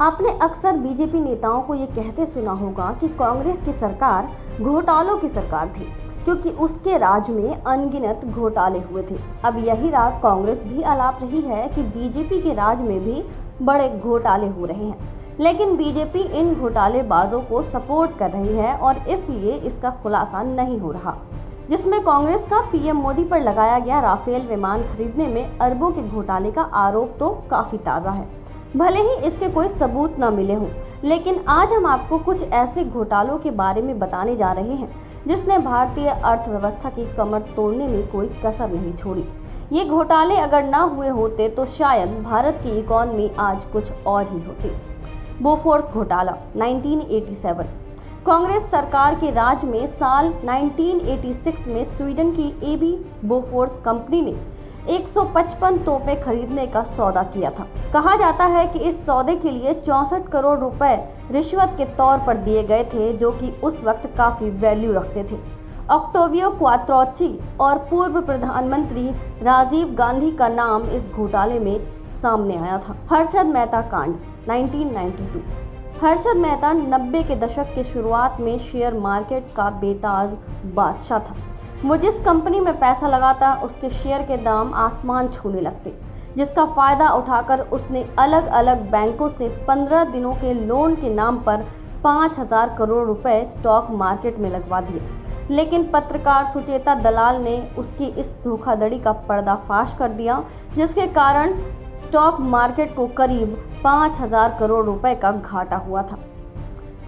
आपने अक्सर बीजेपी नेताओं को ये कहते सुना होगा कि कांग्रेस की सरकार घोटालों की सरकार थी, क्योंकि उसके राज में अनगिनत घोटाले हुए थे। अब यही राग कांग्रेस भी आलाप रही है कि बीजेपी के राज में भी बड़े घोटाले हो रहे हैं, लेकिन बीजेपी इन घोटालेबाजों को सपोर्ट कर रही है और इसलिए इसका खुलासा नहीं हो रहा। जिसमें कांग्रेस का पीएम मोदी पर लगाया गया राफेल विमान खरीदने में अरबों के घोटाले का आरोप तो काफी ताज़ा है, भले ही इसके कोई सबूत न मिले हों। लेकिन आज हम आपको कुछ ऐसे घोटालों के बारे में बताने जा रहे हैं जिसने भारतीय अर्थव्यवस्था की कमर तोड़ने में कोई कसर नहीं छोड़ी। ये घोटाले अगर ना हुए होते तो शायद भारत की इकॉनमी आज कुछ और ही होती। बोफोर्स घोटाला 1987। कांग्रेस सरकार के राज में साल 1986 में स्वीडन की एबी बोफोर्स कंपनी ने 155 तोपें खरीदने का सौदा किया था। कहा जाता है कि इस सौदे के लिए 64 करोड़ रुपए रिश्वत के तौर पर दिए गए थे, जो कि उस वक्त काफी वैल्यू रखते थे। ऑक्टेवियो क्वात्रोची और पूर्व प्रधानमंत्री राजीव गांधी का नाम इस घोटाले में सामने आया था। हर्षद मेहता कांड 1992। हर्षद मेहता 90 के दशक के शुरुआत में शेयर मार्केट का बेताज बादशाह था। वो जिस कंपनी में पैसा लगाता उसके शेयर के दाम आसमान छूने लगते, जिसका फ़ायदा उठाकर उसने अलग अलग बैंकों से 15 दिनों के लोन के नाम पर 5,000 करोड़ रुपए स्टॉक मार्केट में लगवा दिए। लेकिन पत्रकार सुचेता दलाल ने उसकी इस धोखाधड़ी का पर्दाफाश कर दिया, जिसके कारण स्टॉक मार्केट को करीब 5,000 करोड़ रुपए का घाटा हुआ था।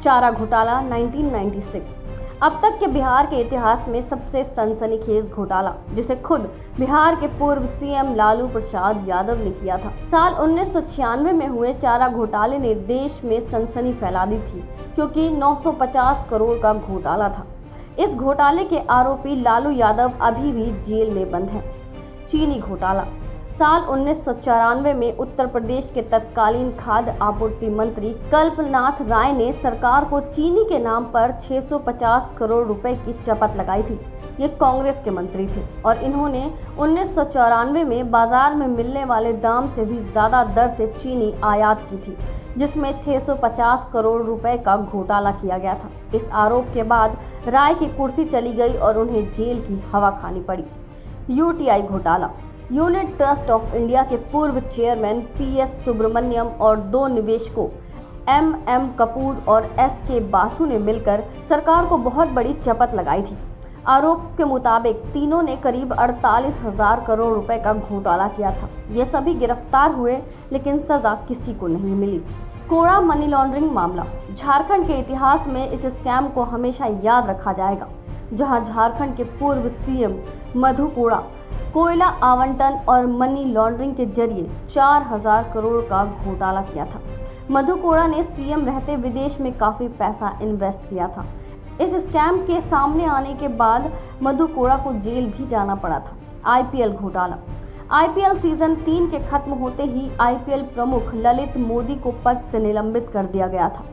चारा घोटाला 1996। अब तक के बिहार के इतिहास में सबसे सनसनीखेज घोटाला, जिसे खुद बिहार के पूर्व सीएम लालू प्रसाद यादव ने किया था। साल 1996 में हुए चारा घोटाले ने देश में सनसनी फैला दी थी, क्योंकि 950 करोड़ का घोटाला था। इस घोटाले के आरोपी लालू यादव अभी भी जेल में बंद हैं। चीनी घोटाला। साल 1994 में उत्तर प्रदेश के तत्कालीन खाद्य आपूर्ति मंत्री कल्पनाथ राय ने सरकार को चीनी के नाम पर 650 करोड़ रुपए की चपत लगाई थी। ये कांग्रेस के मंत्री थे और इन्होंने 1994 में बाजार में मिलने वाले दाम से भी ज़्यादा दर से चीनी आयात की थी, जिसमें 650 करोड़ रुपए का घोटाला किया गया था। इस आरोप के बाद राय की कुर्सी चली गई और उन्हें जेल की हवा खानी पड़ी। यूटीआई घोटाला। यूनिट ट्रस्ट ऑफ इंडिया के पूर्व चेयरमैन पीएस सुब्रमण्यम और 2 निवेशकों एम कपूर और एसके बासु ने मिलकर सरकार को बहुत बड़ी चपत लगाई थी। आरोप के मुताबिक तीनों ने करीब 48,000 करोड़ रुपए का घोटाला किया था। ये सभी गिरफ्तार हुए, लेकिन सजा किसी को नहीं मिली। कोड़ा मनी लॉन्ड्रिंग मामला। झारखंड के इतिहास में इस स्कैम को हमेशा याद रखा जाएगा, जहां झारखंड के पूर्व सीएम मधु कोड़ा कोयला आवंटन और मनी लॉन्ड्रिंग के जरिए 4,000 करोड़ का घोटाला किया था। मधु कोड़ा ने सीएम रहते विदेश में काफ़ी पैसा इन्वेस्ट किया था। इस स्कैम के सामने आने के बाद मधु कोड़ा को जेल भी जाना पड़ा था। आईपीएल घोटाला। आईपीएल सीजन 3 के खत्म होते ही आईपीएल प्रमुख ललित मोदी को पद से निलंबित कर दिया गया था।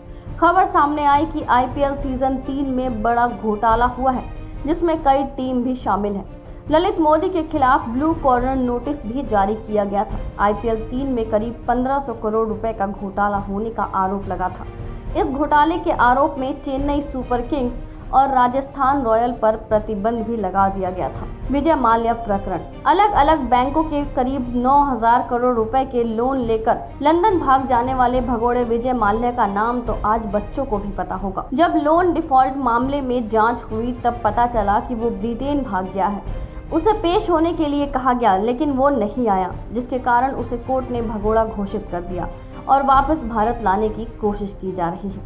खबर सामने आई कि आईपीएल सीजन 3 में बड़ा घोटाला हुआ है, जिसमें कई टीम भी शामिल है। ललित मोदी के खिलाफ ब्लू कॉर्नर नोटिस भी जारी किया गया था। आईपीएल 3 में करीब 1,500 करोड़ रुपए का घोटाला होने का आरोप लगा था। इस घोटाले के आरोप में चेन्नई सुपर किंग्स और राजस्थान रॉयल पर प्रतिबंध भी लगा दिया गया था। विजय माल्या प्रकरण। अलग अलग बैंकों के करीब 9,000 करोड़ रुपए के लोन लेकर लंदन भाग जाने वाले भगोड़े विजय माल्या का नाम तो आज बच्चों को भी पता होगा। जब लोन डिफॉल्ट मामले में जांच हुई तब पता चला कि वो ब्रिटेन भाग गया है। उसे पेश होने के लिए कहा गया, लेकिन वो नहीं आया, जिसके कारण उसे कोर्ट ने भगोड़ा घोषित कर दिया और वापस भारत लाने की कोशिश की जा रही है।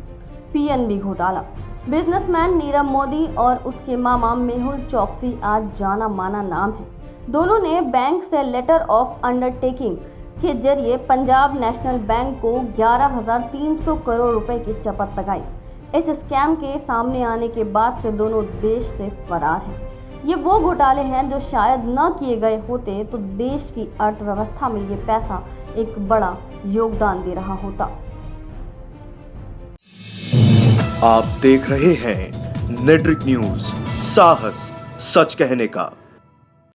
पीएनबी घोटाला। बिजनेसमैन नीरव मोदी और उसके मामा मेहुल चोकसी आज जाना माना नाम है। दोनों ने बैंक से लेटर ऑफ अंडरटेकिंग के जरिए पंजाब नेशनल बैंक को 11,300 करोड़ रुपए की चपत लगाई। इस स्कैम के सामने आने के बाद से दोनों देश से फरार हैं। ये वो घोटाले हैं जो शायद न किए गए होते तो देश की अर्थव्यवस्था में ये पैसा एक बड़ा योगदान दे रहा होता। आप देख रहे हैं नेट्रिक न्यूज, साहस सच कहने का।